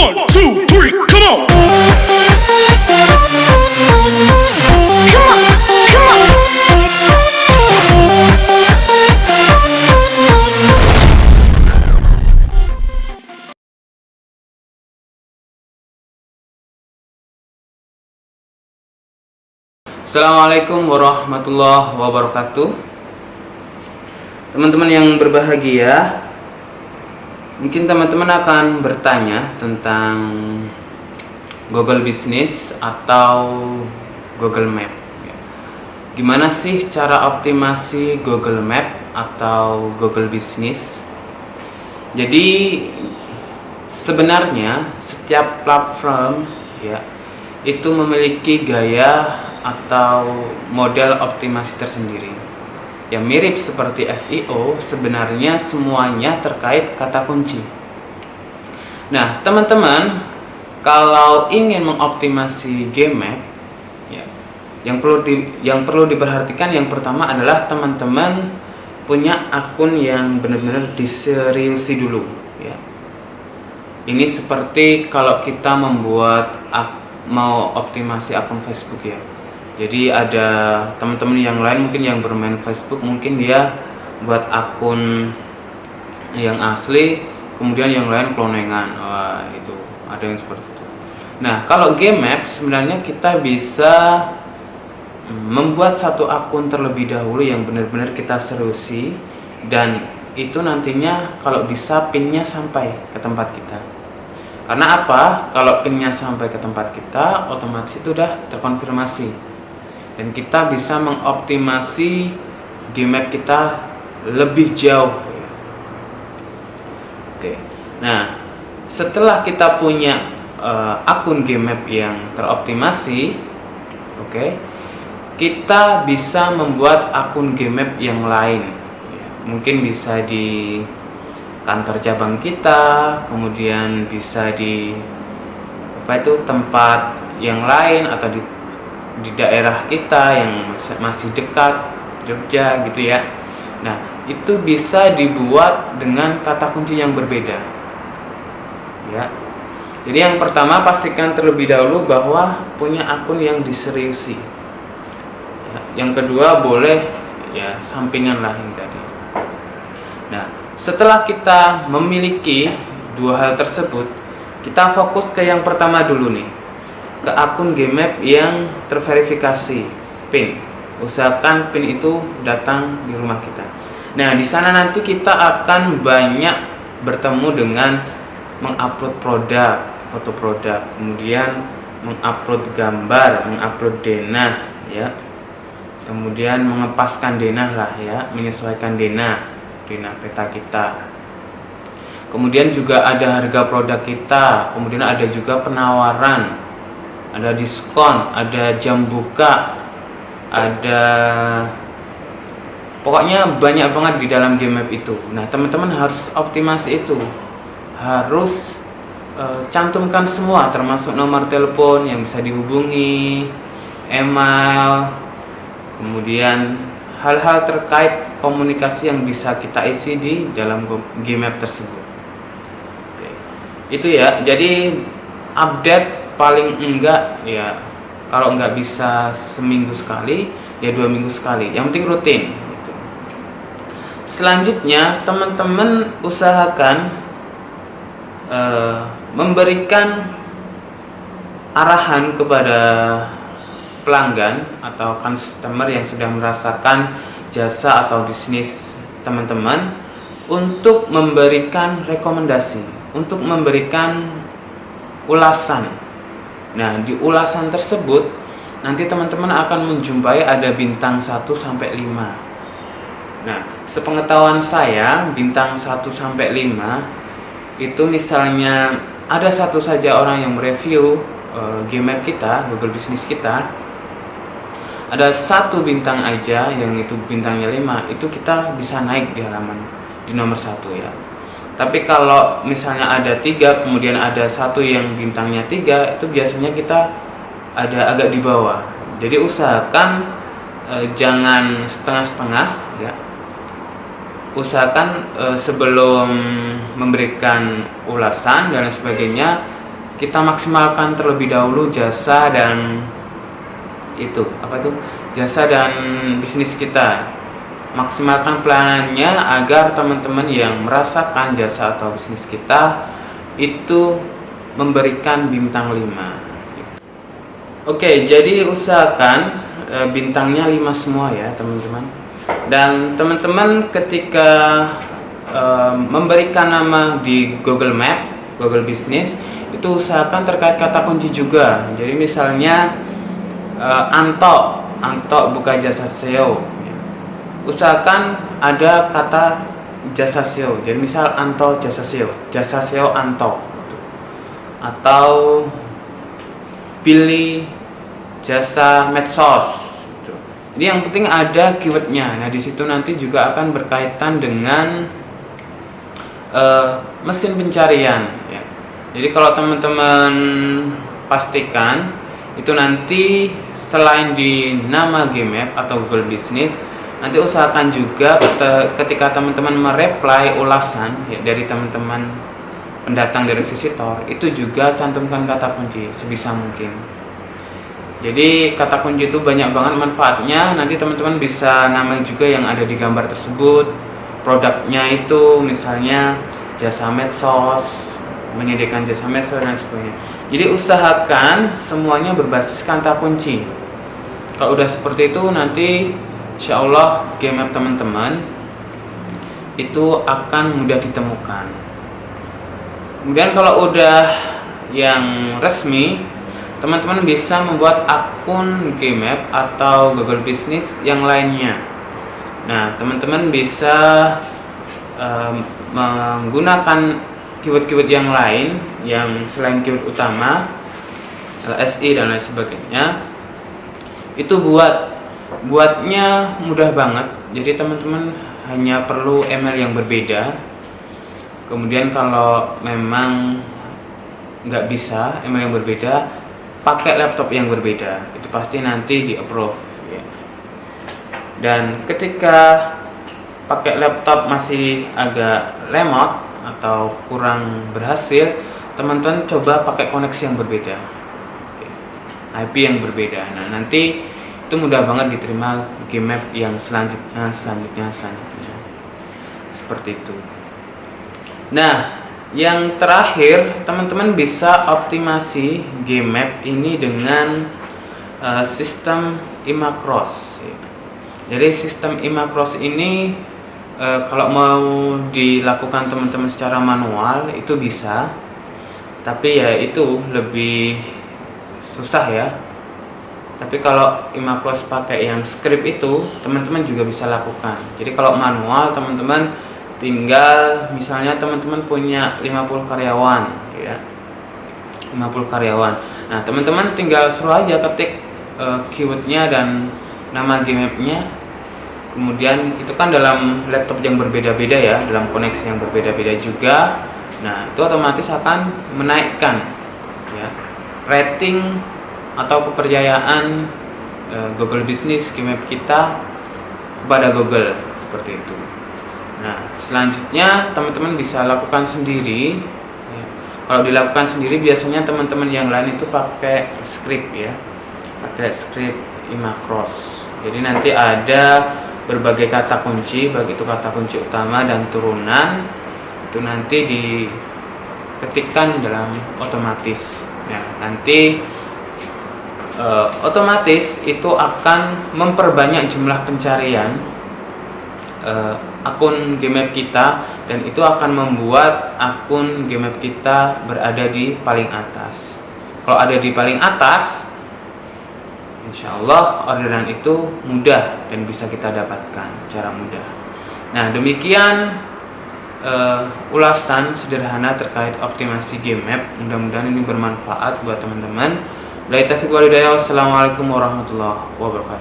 1, 2, 3, come on. Assalamualaikum warahmatullahi wabarakatuh. Teman-teman yang berbahagia, mungkin teman-teman akan bertanya tentang Google Business atau Google Map. Gimana sih cara optimasi Google Map atau Google Business? Jadi sebenarnya setiap platform itu memiliki gaya atau model optimasi tersendiri yang mirip seperti SEO. Sebenarnya semuanya terkait kata kunci. Nah, teman-teman, kalau ingin mengoptimasi Gmap, yang perlu diperhatikan yang pertama adalah teman-teman punya akun yang benar-benar diseriusi dulu. Ini seperti kalau kita mau optimasi akun Facebook ya. Jadi ada teman-teman yang lain mungkin yang bermain Facebook, mungkin dia buat akun yang asli, kemudian yang lain klonengan. Wah, itu ada yang seperti itu. Nah, kalau Gmap sebenarnya kita bisa membuat satu akun terlebih dahulu yang benar-benar kita seriusi, dan itu nantinya kalau bisa pinnya sampai ke tempat kita. Karena apa? Kalau pinnya sampai ke tempat kita, otomatis itu udah terkonfirmasi dan kita bisa mengoptimasi Gmap kita lebih jauh. Oke. Nah, setelah kita punya akun Gmap yang teroptimasi, kita bisa membuat akun Gmap yang lain. Mungkin bisa di kantor cabang kita, kemudian bisa di tempat yang lain, atau di daerah kita yang masih dekat Jogja gitu ya. Nah, itu bisa dibuat dengan kata kunci yang berbeda ya. Jadi yang pertama, pastikan terlebih dahulu bahwa punya akun yang diseriusi ya. Yang kedua, boleh ya sampingan lah yang tadi. Nah, setelah kita memiliki dua hal tersebut, kita fokus ke yang pertama dulu nih, ke akun Gmap yang terverifikasi PIN. Usahakan PIN itu datang di rumah kita. Nah, di sana nanti kita akan banyak bertemu dengan mengupload produk, foto produk, kemudian mengupload gambar, mengupload denah ya. Kemudian mengepaskan denah lah ya, menyesuaikan denah peta kita. Kemudian juga ada harga produk kita, kemudian ada juga penawaran, ada diskon, ada jam buka, ada pokoknya banyak banget di dalam Gmap itu. Nah, teman-teman harus optimasi itu, harus cantumkan semua, termasuk nomor telepon yang bisa dihubungi, email, kemudian hal-hal terkait komunikasi yang bisa kita isi di dalam Gmap tersebut. Itu ya. Jadi update paling enggak ya, kalau enggak bisa seminggu sekali ya 2 minggu sekali, yang penting rutin gitu. Selanjutnya, teman-teman usahakan memberikan arahan kepada pelanggan atau customer yang sudah merasakan jasa atau bisnis teman-teman untuk memberikan rekomendasi, untuk memberikan ulasan. Nah, di ulasan tersebut nanti teman-teman akan menjumpai ada bintang 1 sampai 5. Nah, sepengetahuan saya, bintang 1 sampai 5 itu misalnya ada satu saja orang yang mereview Gmap kita, Google Business kita, ada satu bintang aja yang itu bintangnya 5, itu kita bisa naik di halaman di nomor 1 ya. Tapi kalau misalnya ada 3, kemudian ada satu yang bintangnya 3, itu biasanya kita ada agak di bawah. Jadi usahakan jangan setengah-setengah ya. Usahakan sebelum memberikan ulasan dan sebagainya, kita maksimalkan terlebih dahulu jasa dan jasa dan bisnis kita. Maksimalkan pelayanannya agar teman-teman yang merasakan jasa atau bisnis kita itu memberikan bintang 5. Oke, jadi usahakan bintangnya 5 semua ya teman-teman. Dan teman-teman ketika memberikan nama di Google Map, Google Business, itu usahakan terkait kata kunci juga. Jadi misalnya Anto buka jasa SEO, usahakan ada kata jasa SEO. Jadi misal Anto jasa SEO Anto, atau pilih jasa medsos. Jadi yang penting ada keywordnya. Nah di situ nanti juga akan berkaitan dengan mesin pencarian. Ya. Jadi kalau teman-teman pastikan itu nanti selain di nama Gmap atau Google Business, nanti usahakan juga ketika teman-teman mereply ulasan ya, dari teman-teman pendatang dari visitor, itu juga cantumkan kata kunci sebisa mungkin. Jadi kata kunci itu banyak banget manfaatnya. Nanti teman-teman bisa namai juga yang ada di gambar tersebut. Produknya itu misalnya jasa medsos, menyediakan jasa medsos dan sebagainya. Jadi usahakan semuanya berbasis kata kunci. Kalau udah seperti itu nanti insya Allah Gmap teman-teman itu akan mudah ditemukan. Kemudian kalau udah yang resmi, teman-teman bisa membuat akun Gmap atau Google Business yang lainnya. Nah, teman-teman bisa menggunakan keyword-keyword yang lain yang selain keyword utama, LSI dan lain sebagainya. Itu buatnya mudah banget. Jadi teman-teman hanya perlu email yang berbeda. Kemudian kalau memang nggak bisa email yang berbeda, pakai laptop yang berbeda. Itu pasti nanti di approve ya. Dan ketika pakai laptop masih agak lemot atau kurang berhasil, teman-teman coba pakai koneksi yang berbeda, IP yang berbeda. Nah nanti itu mudah banget diterima Gmap yang selanjutnya seperti itu. Nah yang terakhir, teman-teman bisa optimasi Gmap ini dengan sistem iMacros. Jadi sistem iMacros ini kalau mau dilakukan teman-teman secara manual itu bisa, tapi ya itu lebih susah ya. Tapi kalau iMacros pakai yang script itu teman-teman juga bisa lakukan. Jadi kalau manual teman-teman tinggal misalnya teman-teman punya 50 karyawan ya. 50 karyawan. Nah, teman-teman tinggal suruh aja ketik keywordnya dan nama Gmap-nya. Kemudian itu kan dalam laptop yang berbeda-beda ya, dalam koneksi yang berbeda-beda juga. Nah, itu otomatis akan menaikkan ya rating atau kepercayaan Google Business Gmap kita kepada Google seperti itu. Nah, selanjutnya teman-teman bisa lakukan sendiri. Ya. Kalau dilakukan sendiri biasanya teman-teman yang lain itu pakai script ya, pakai script iMacros. Jadi nanti ada berbagai kata kunci, baik itu kata kunci utama dan turunan, itu nanti diketikkan dalam otomatis. Nah, nanti otomatis itu akan memperbanyak jumlah pencarian akun Gmap kita, dan itu akan membuat akun Gmap kita berada di paling atas. Kalau ada di paling atas, insya Allah orderan itu mudah dan bisa kita dapatkan secara mudah. Nah demikian ulasan sederhana terkait optimasi Gmap. Mudah-mudahan ini bermanfaat buat teman-teman. Wassalamualaikum warahmatullahi wabarakatuh.